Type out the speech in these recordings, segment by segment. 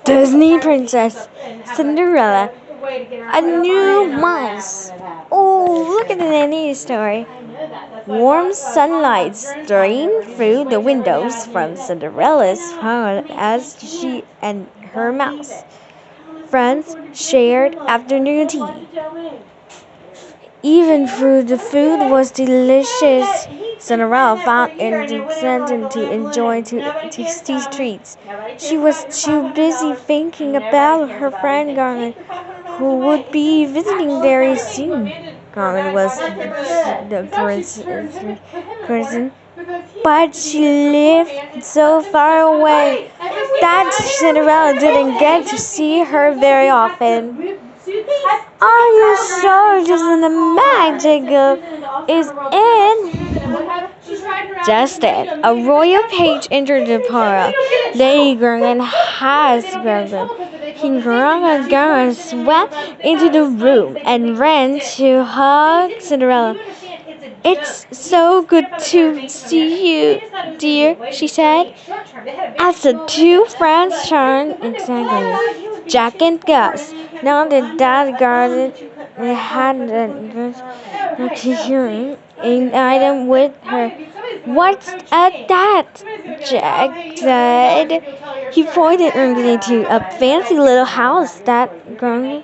Disney Princess Cinderella, a new mouse. Oh, look at the neat story. Warm sunlight streamed through the windows from Cinderella's home as she and her mouse friends shared afternoon tea. Even though the food was delicious, Cinderella found it exciting to enjoy tasty treats. She was too busy thinking about her friend Garnet, who would be visiting very soon. Garnet was the person, but she lived so far away that Cinderella didn't get to see her very often. Are you sure this is the magic is in? Just then, a royal page entered the parlor. Lady Gergan has Gergan. King Gergan swept into the room and ran to hug Cinderella. "It's so good to see you, dear," she said. As the two friends turned, exactly, Jack and Gus, now that Garden had a hearing an item with her. "What's that?" Jack said. He pointed eagerly to a fancy little house that Garden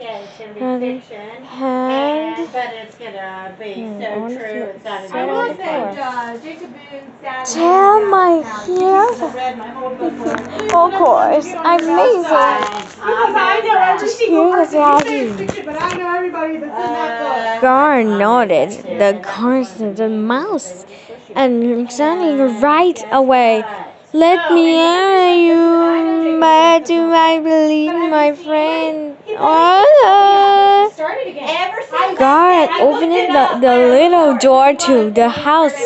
had. Tell my here. Of course, amazing. Just here's Gar nodded the constant mouse and standing right away. "Let me enter you, but do I believe my friend?" Gar opened the little door to the house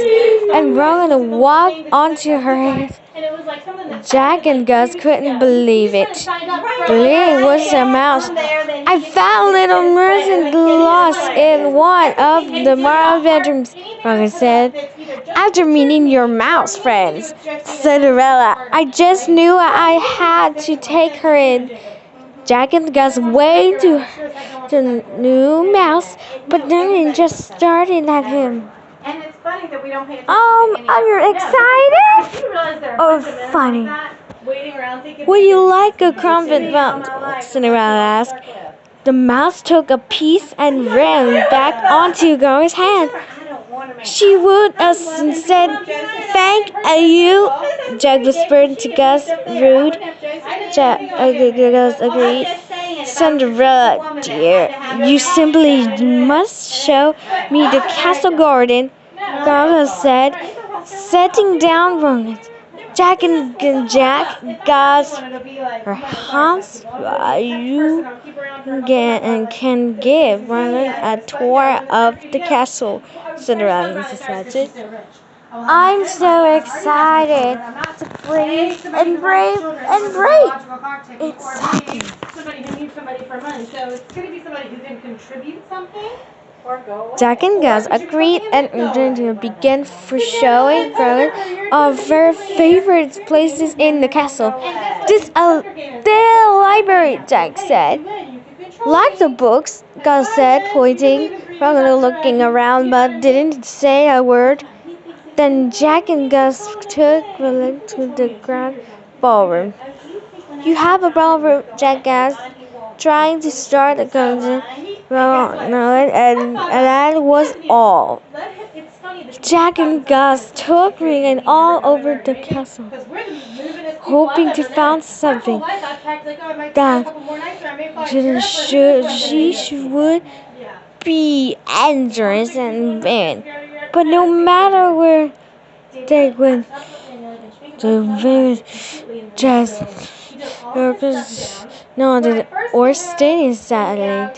and Rowan walked onto her head. Jack and Gus couldn't believe it. It was a mouse. "I found little Mercy lost in one of the marble bedrooms," Rowan said. "After meeting your mouse friends, Cinderella, I just knew I had to take her in." Jack and Gus waved to the new mouse, but then it just started at him. Are you excited? Oh, funny. "Would you like a crumpet bun?" Cinderella asked. The mouse took a piece and ran back onto Gar's hand. "She would have said, 'Thank you,'" Jack whispered to Gus. "Rude." Gus agreed. "Cinderella, dear, you simply must show me the castle garden," Gus said, setting down Ronald. Jack gasped. "Perhaps you can give Ronald a tour of the castle," Cinderella suggested. "I'm so excited. It's brave and brave and brave." Exactly. Jack and Gus agreed and began showing Rowan of their favorite places in the castle. "This is the library," Jack said. "Lots of books," Gus said, pointing. Rowan looking around but didn't say a word. Then Jack and Gus took Rowan to the grand ballroom. "You have a ballroom," Jack asked, trying to start a conversation. And that was all. Jack and Gus took Regan all over the castle, hoping to find something that she would be dangerous and bad. But no matter where they went, the village just nodded or stayed silent.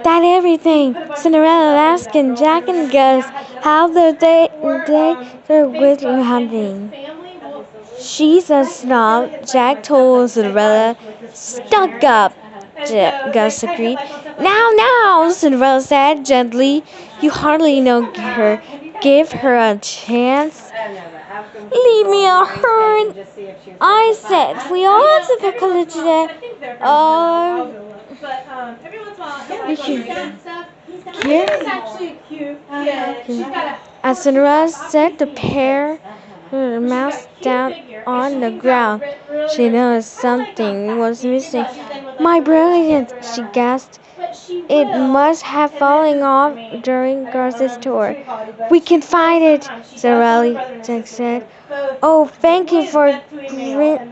"That everything?" Cinderella asked Jack and Gus how they with hunting. "She's a snob," Jack told Cinderella. "Stuck up," Gus agreed. Now," Cinderella said gently. "You hardly know her. Give her a chance." Leave me alone, I said. We all have to pick a today. We can here. As Cinderella set the pair her mouse down on the ground, she noticed something was missing. My brilliant, she gasped. It must have fallen off during Garth's tour. We can find it, Cinderella said. Oh, thank you for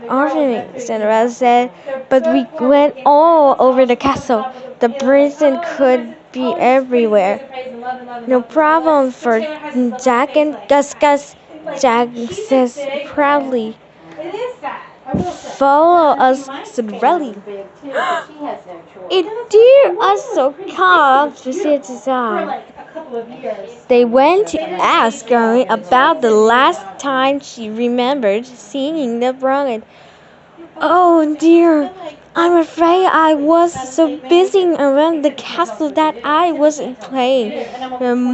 offering me, Cinderella said. But we went all over the castle. The prison could be everywhere. No problem for Jack and Gus Gus, Jack says proudly. Follow us, Cinderella. It dear us so calm, she said to Sam. They went to ask her about the last time she remembered seeing the bride. Oh dear, I'm afraid I was so busy around the castle that I wasn't paying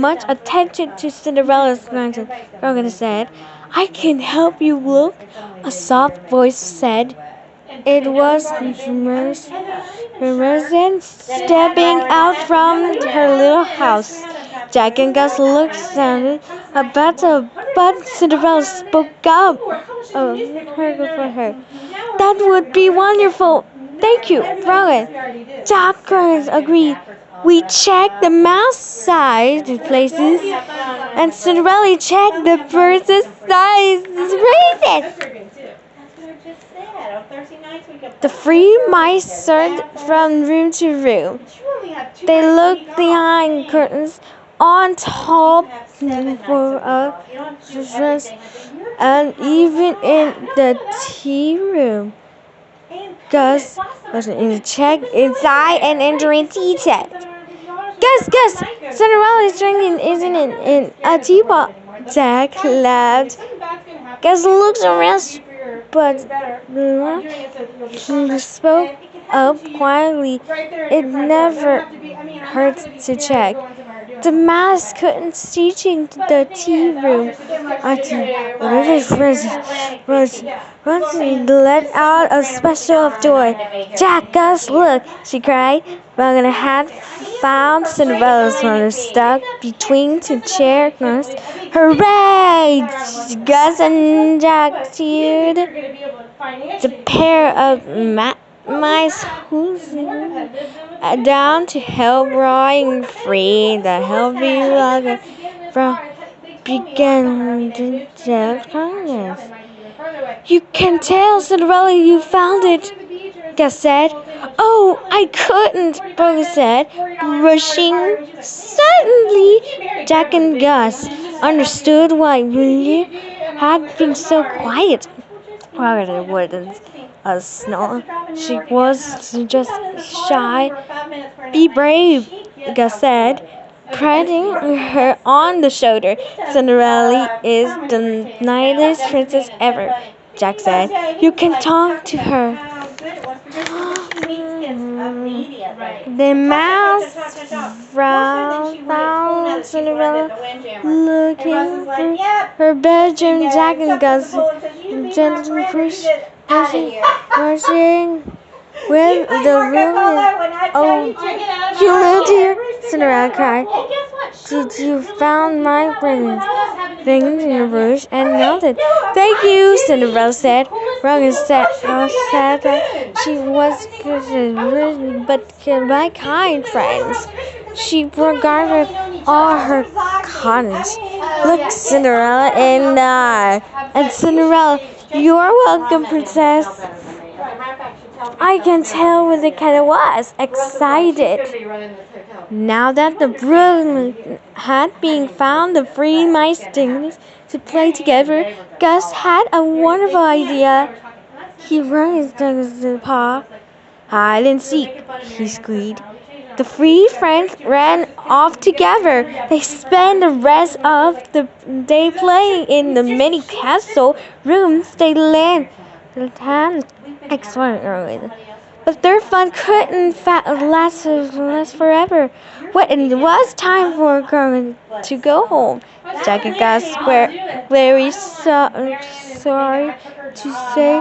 much attention to Cinderella's granted. Rogan said, I can help you look, a soft voice said. It was Merzen stepping out from her little house. Jack and Gus looked sounded about to, but Cinderella spoke up for her. That would be wonderful. Thank you, Rowan. Jack agreed. We checked the mouse size places, and Cinderella checked the bird's size places. The three mice searched from room to room. They looked behind curtains, on top of and even in the tea room. Gus was in the check inside and entering tea set. Gus, Cinderella is drinking, isn't it, in a teapot? Jack laughed. Gus looks around, but he spoke up quietly. It never hurts to check. The mouse couldn't teach in the tea room. Once he let out a special of joy. Jack, Gus, look, she cried. Rogan had found Cinderella's mother stuck between two chair corners. Hooray! Gus and Jack cheered. The pair of mice down to help Roy free the heavy log from began to Jack's kindness. You can tell Cinderella you found it, Gus said. Oh, I couldn't, Rogan said, rushing. Suddenly, Jack and Gus understood why Lily had been so quiet. Rogan wouldn't snore. She was just shy. Be brave, Gus said, patting her on the shoulder. Cinderella is the nicest princess ever, Jack said. You can talk to her. The mouse found Cinderella looking through her bedroom. Jack and Gus gently pushing with the room is, oh, you lived here? Cinderella cried. Did you found my things in the bush and melted? Thank you, Cinderella said. Rogan said that she was good, but my kind friends. She regarded all her cottons. Look Cinderella in the eye. And Cinderella, you're welcome, princess. I can tell what the cat was excited. Now that the broom had been found, the three mice dignity to play together, Gus had a wonderful idea. He wrung his tongue in his paw. Hide and seek, he squeaked. The three friends ran off together. They spent the rest of the day playing in the many castle rooms they landed. The time extraordinary, but their fun couldn't last forever. When it was time for Carmen to go home, Jack and Gus were very sorry to say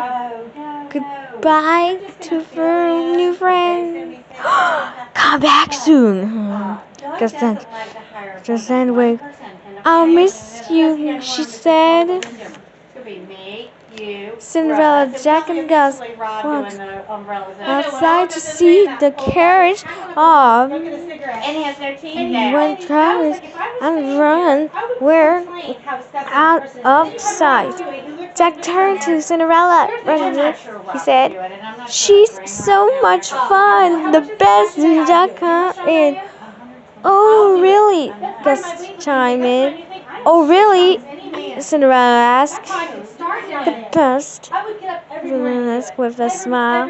goodbye to their new friend. Come back soon, Gus said. Just anyway, I'll miss you, she said. Cinderella, Jack, and Gus walked outside to see the carriage of when Travis and Ron were out of sight. Jack turned to Cinderella. He said, "She's so much fun, the best Jack in." "Oh, really?" Gus chimed in. "Oh, really?" Cinderella asked. "The best," with a smile.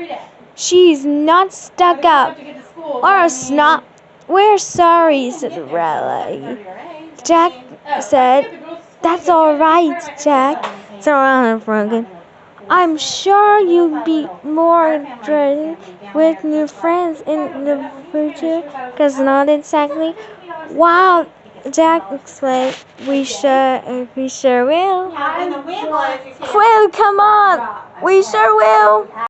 "She's not stuck up or a snob. We're sorry, Cinderella." Jack said, "That's all right, Jack." Cinderella broken. "I'm sure you'll be more interested with new friends in the future." Cause not exactly. "Wow," Jack explained. We sure will." "Well, come on, we sure will."